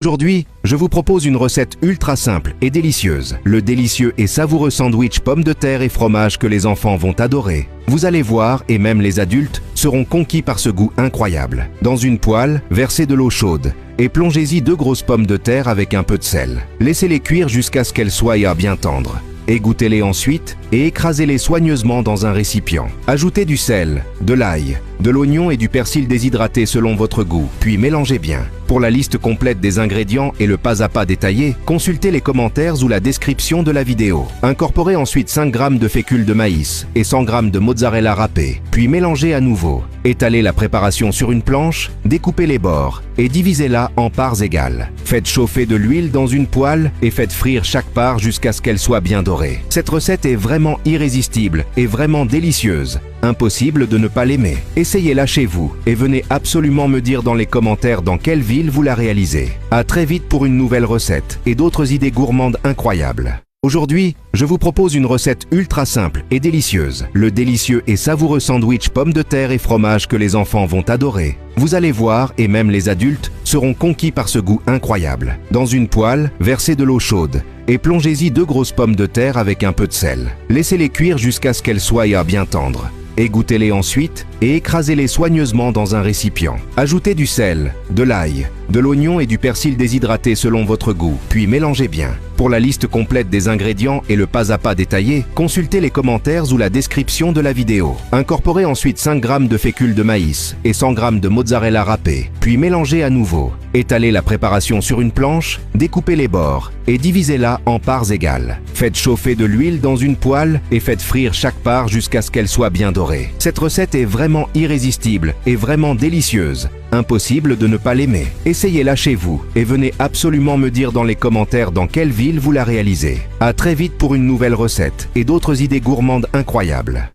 Aujourd'hui, je vous propose une recette ultra simple et délicieuse. Le délicieux et savoureux sandwich pommes de terre et fromage que les enfants vont adorer. Vous allez voir, et même les adultes, seront conquis par ce goût incroyable. Dans une poêle, versez de l'eau chaude et plongez-y 2 grosses pommes de terre avec un peu de sel. Laissez-les cuire jusqu'à ce qu'elles soient bien tendres. Égouttez-les ensuite et écrasez-les soigneusement dans un récipient. Ajoutez du sel, de l'ail, de l'oignon et du persil déshydraté selon votre goût, puis mélangez bien. Pour la liste complète des ingrédients et le pas à pas détaillé, consultez les commentaires ou la description de la vidéo. Incorporez ensuite 5 g de fécule de maïs et 100 g de mozzarella râpée, puis mélangez à nouveau. Étalez la préparation sur une planche, découpez les bords et divisez-la en parts égales. Faites chauffer de l'huile dans une poêle et faites frire chaque part jusqu'à ce qu'elle soit bien dorée. Cette recette est vraiment irrésistible et vraiment délicieuse. Impossible de ne pas l'aimer. Essayez-la chez vous et venez absolument me dire dans les commentaires dans quelle ville vous la réalisez. À très vite pour une nouvelle recette et d'autres idées gourmandes incroyables. Aujourd'hui, je vous propose une recette ultra simple et délicieuse. Le délicieux et savoureux sandwich pommes de terre et fromage que les enfants vont adorer. Vous allez voir, et même les adultes, seront conquis par ce goût incroyable. Dans une poêle, versez de l'eau chaude et plongez-y 2 grosses pommes de terre avec un peu de sel. Laissez-les cuire jusqu'à ce qu'elles soient bien tendres. Égouttez-les ensuite et écrasez-les soigneusement dans un récipient. Ajoutez du sel, de l'ail, de l'oignon et du persil déshydraté selon votre goût, puis mélangez bien. Pour la liste complète des ingrédients et le pas à pas détaillé, consultez les commentaires ou la description de la vidéo. Incorporez ensuite 5 g de fécule de maïs et 100 g de mozzarella râpée, puis mélangez à nouveau. Étalez la préparation sur une planche, découpez les bords et divisez-la en parts égales. Faites chauffer de l'huile dans une poêle et faites frire chaque part jusqu'à ce qu'elle soit bien dorée. Cette recette est vraiment irrésistible et vraiment délicieuse. Impossible de ne pas l'aimer. Essayez-la chez vous et venez absolument me dire dans les commentaires dans quelle ville vous la réalisez. À très vite pour une nouvelle recette et d'autres idées gourmandes incroyables.